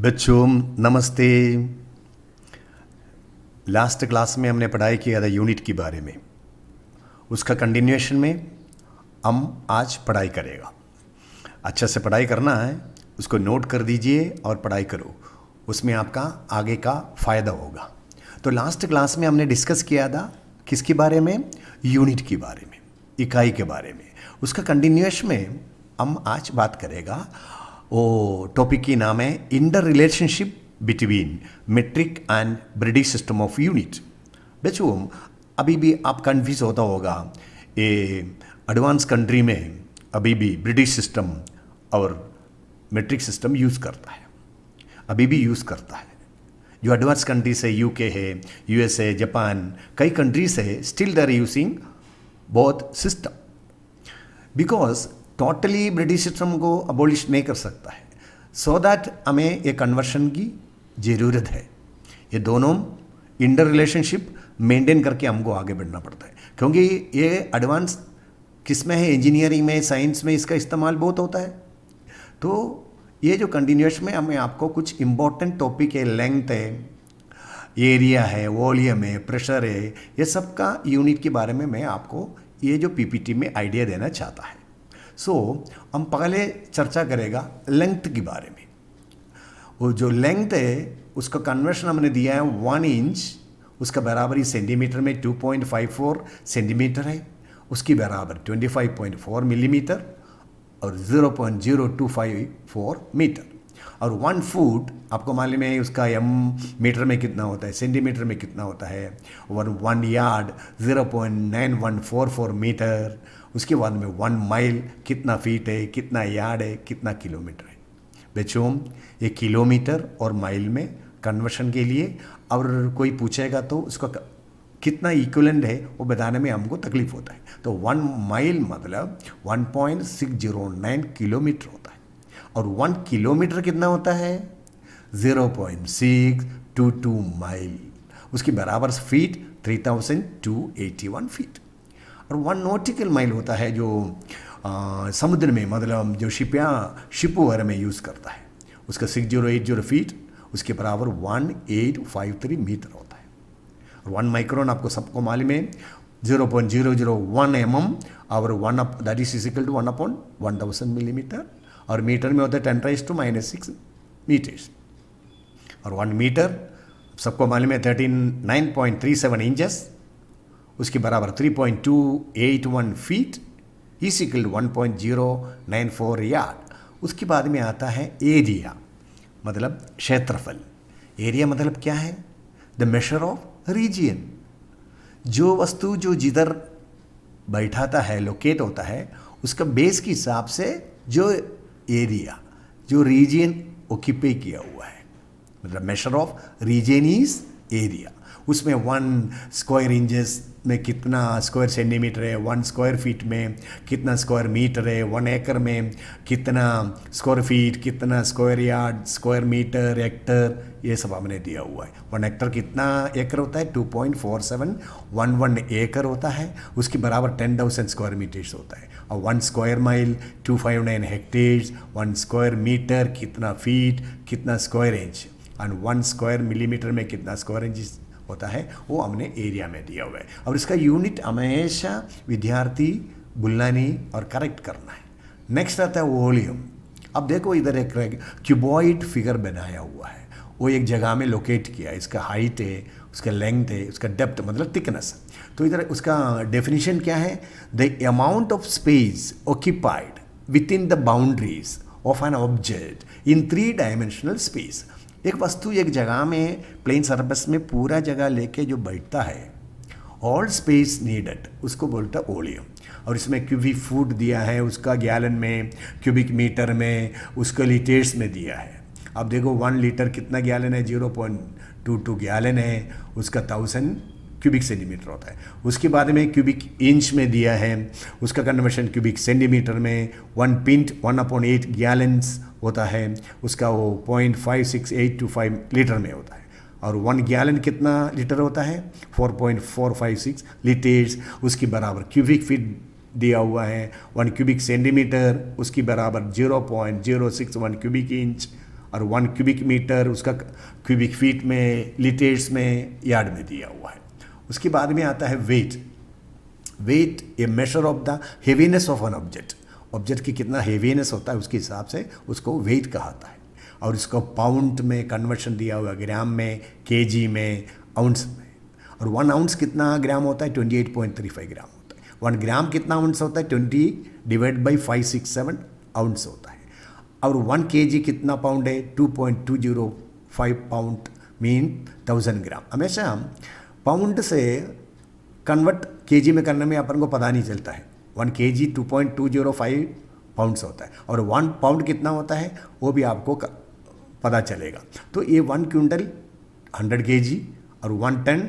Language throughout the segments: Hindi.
बच्चों नमस्ते। लास्ट क्लास में हमने पढ़ाई किया था यूनिट के बारे में। उसका कंटिन्यूएशन में हम आज पढ़ाई करेगा। अच्छा से पढ़ाई करना है, उसको नोट कर दीजिए और पढ़ाई करो, उसमें आपका आगे का फ़ायदा होगा। तो लास्ट क्लास में हमने डिस्कस किया था किसके बारे में? यूनिट के बारे में, इकाई के बारे में। उसका कंटिन्यूएशन में हम आज बात करेगा। वो टॉपिक की नाम है inter relationship between metric and British system of unit. बच्चों अभी भी आप कंफ्यूज होता होगा, ये एडवांस कंट्री में अभी भी ब्रिटिश सिस्टम और मेट्रिक सिस्टम यूज़ करता है, अभी भी यूज़ करता है। जो एडवांस कंट्रीज है, यूके है, यूएसए, जापान, कई कंट्रीज है, still they are using both system because totally British system को अबॉलिश नहीं कर सकता है। सो दैट हमें एक कन्वर्शन की ज़रूरत है। ये दोनों इंटर रिलेशनशिप मेंटेन करके हमको आगे बढ़ना पड़ता है, क्योंकि ये एडवांस किस में है, इंजीनियरिंग में, साइंस में इसका इस्तेमाल बहुत होता है। तो ये जो कंटिन्यूस में हमें आपको कुछ इम्पोर्टेंट टॉपिक है, लेंथ है, एरिया है, वॉल्यूम है, प्रेशर है, ये सब का यूनिट के बारे में मैं आपको ये जो पीपीटी में आइडिया देना चाहता है। हम पहले चर्चा करेगा लेंथ के बारे में। वो जो लेंथ है उसका कन्वर्शन हमने दिया है 1 इंच, उसका बराबर ही सेंटीमीटर में 2.54 सेंटीमीटर है, उसकी बराबर 25.4 मिलीमीटर और 0.0254 मीटर। और 1 फुट आपको मालूम है उसका एम मीटर में कितना होता है, सेंटीमीटर में कितना होता है, और 1 यार्ड 0.9144 मीटर। उसके बाद में 1 माइल कितना फीट है, कितना यार्ड है, कितना किलोमीटर है। बच्चों ये किलोमीटर और माइल में कन्वर्शन के लिए, और कोई पूछेगा तो उसका कितना इक्विवेलेंट है वो बताने में हमको तकलीफ होता है। तो 1 माइल मतलब 1.609 किलोमीटर होता है, और 1 किलोमीटर कितना होता है? 0.622 माइल। उसकी बराबर फीट 3281 फीट। और 1 नॉटिकल माइल होता है जो समुद्र में, मतलब जो शिप वगैरह में यूज़ करता है, उसका 6080 फीट, उसके बराबर 1853 मीटर होता है। और 1 माइक्रोन आपको सबको मालूम है 0.001 mm, और 1 that is equal to 1/1000 millimetre, और मीटर में होता है 10⁻⁻6 मीटर्स। और 1 मीटर सबको मालूम है 39.37 इंचेस, उसके बराबर 3.281 feet is equal to 1.094 yard. उसके बाद में आता है एरिया, मतलब क्षेत्रफल। एरिया मतलब क्या है? The measure of region. जो वस्तु जो जिधर बैठाता है, लोकेट होता है, उसका बेस के हिसाब से जो एरिया, जो रीजियन ऑक्यूपाई किया हुआ है, मतलब measure of region is area. उसमें 1 स्क्वायर इंचेस में कितना स्क्वायर सेंटीमीटर है, 1 स्क्वायर फीट में कितना स्क्वायर मीटर है, 1 एकड़ में कितना स्क्वायर फीट, कितना square yard, square metre, hectare, ये सब हमने दिया हुआ है। 1 हेक्टर कितना एकड़ होता है? 2.4711 एकड़ होता है, उसके बराबर 10,000 स्क्वायर मीटर्स होता है। और 1 square mile 259 hectares, 1 square metre कितना फीट, कितना स्क्वायर इंच, और 1 स्क्वायर मिलीमीटर में कितना स्क्वायर इंच होता है, वो हमने एरिया में दिया हुआ है। और इसका यूनिट हमेशा विद्यार्थी भूलना नहीं और करेक्ट करना है। नेक्स्ट आता है वॉल्यूम। अब देखो इधर एक क्यूबॉइड फिगर बनाया हुआ है, वो एक जगह में लोकेट किया है। इसका हाइट है, उसका लेंथ है, उसका डेप्थ मतलब थिकनेस। तो इधर उसका डेफिनेशन क्या है? The amount of space occupied with in the boundaries of an object in 3 dimensional space. एक वस्तु एक जगह में प्लेन सरफेस में पूरा जगह लेके जो बैठता है, ऑल स्पेस नीडेड, उसको बोलता है वॉल्यूम। और इसमें क्यूबिक फुट दिया है, उसका गैलन में, क्यूबिक मीटर में, उसको लीटर्स में दिया है। अब देखो 1 लीटर कितना गैलन है? 0.22 गैलन है, उसका 1000 क्यूबिक सेंटीमीटर होता है। उसके बाद में क्यूबिक इंच में दिया है, उसका कन्वर्शन क्यूबिक सेंटीमीटर में 1 पिंट 1/8 गैलन्स होता है, उसका वो 0.56825 लीटर में होता है। और 1 गैलन कितना लीटर होता है? 4.456 लीटर्स। उसकी बराबर क्यूबिक फीट दिया हुआ है। 1 क्यूबिक सेंटीमीटर उसकी बराबर 0.061 क्यूबिक इंच, और 1 क्यूबिक मीटर उसका क्यूबिक फीट में, लीटर्स में, यार्ड में दिया हुआ है। उसके बाद में आता है weight. Weight a measure of the heaviness of an object. Object की कितना हेवीनेस होता है उसके हिसाब से उसको वेट कहता है। और इसको पाउंड में कन्वर्शन दिया हुआ, ग्राम में, केजी में, आउंस में। और 1 आउंस कितना ग्राम होता है? 28.35 ग्राम होता है। 1 ग्राम कितना आउंस होता है? 20 डिवाइड बाई 567 आउंस होता है। और 1 केजी कितना पाउंड है? 2.205 पाउंड मीन 1000 ग्राम। हमेशा हम पाउंड से कन्वर्ट केजी में करने में अपन को पता नहीं चलता है। 1 केजी 2.205 पाउंड्स होता है और 1 पाउंड कितना होता है वो भी आपको पता चलेगा। तो ये 1 क्विंटल 100 केजी और 1 टन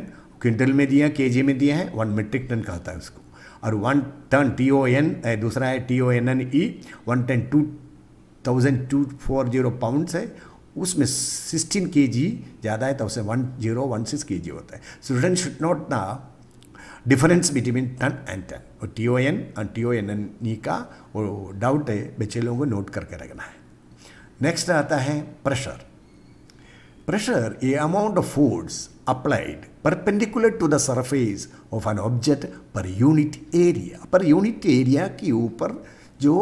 क्विंटल में दिया, केजी में दिया है, 1 मीट्रिक टन कहता है उसको। और 1 टन TON, दूसरा है TONNE, 1 टन 2240 पाउंड्स है, उसमें 16 केजी ज़्यादा है तो उसे 1016 केजी होता है। Student should not the difference between ton and ton. और TON और TONNE का वो डाउट है, बच्चे लोगों को नोट करके रखना है। नेक्स्ट आता है pressure. Pressure a amount of force applied perpendicular to the surface of an object per unit area. Per unit area के ऊपर जो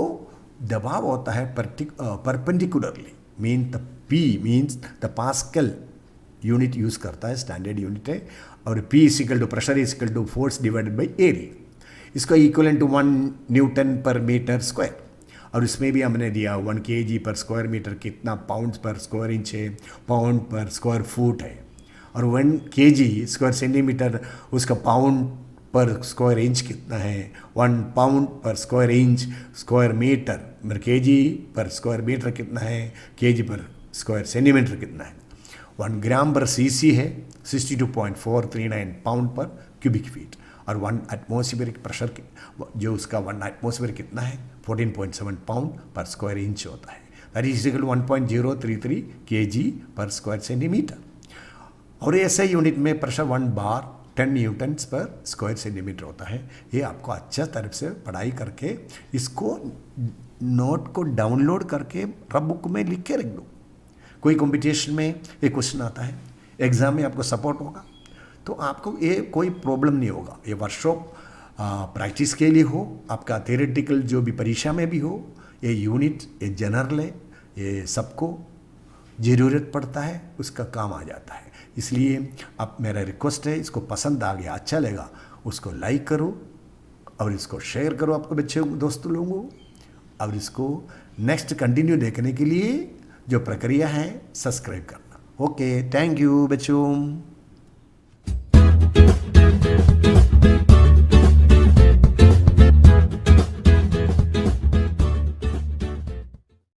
दबाव होता है perpendicularly, mean the P means the pascal unit use करता है, स्टैंडर्ड यूनिट है। और P equal to pressure equal to force divided by area. इसका equivalent to 1 newton per metre square. और इसमें भी हमने दिया 1 केजी पर स्क्वायर मीटर कितना पाउंड पर स्क्वायर इंच है, पाउंड पर स्क्वायर फुट है। और 1 केजी स्क्वायर सेंटीमीटर उसका पाउंड पर स्क्वायर इंच कितना है, 1 पाउंड पर स्क्वायर इंच स्क्वायर मीटर, मेरे केजी पर स्क्वायर मीटर कितना है, केजी पर स्क्वायर सेंटीमीटर कितना है। 1 ग्राम पर सीसी है 62.439 पाउंड पर क्यूबिक फीट। और 1 एटमॉस्फेरिक प्रेशर जो उसका 1 एटमॉस्फेयर कितना है 14.7 पाउंड पर स्क्वायर इंच होता है। दैट इज इक्वल 1.033 केजी पर स्क्वायर सेंटीमीटर। और ऐसे यूनिट में प्रेशर 1 बार 10 न्यूटन्स पर स्क्वायर सेंटीमीटर होता है। ये आपको अच्छा तरफ से पढ़ाई करके इसको नोट को डाउनलोड करके रब बुक में लिख के रख दो। कोई कंपटीशन में ये क्वेश्चन आता है, एग्जाम में आपको सपोर्ट होगा तो आपको ये कोई प्रॉब्लम नहीं होगा। ये वर्कशॉप प्रैक्टिस के लिए हो, आपका थियोरेटिकल जो भी परीक्षा में भी हो, ये यूनिट ये जनरल है, ये सबको ज़रूरत पड़ता है, उसका काम आ जाता है। इसलिए अब मेरा रिक्वेस्ट है, इसको पसंद आ गया, अच्छा लगा, उसको लाइक करो और इसको शेयर करो आपके बच्चे दोस्तों लोगों को। और इसको नेक्स्ट कंटिन्यू देखने के लिए जो प्रक्रिया है सब्सक्राइब करना। ओके, थैंक यू बच्चों।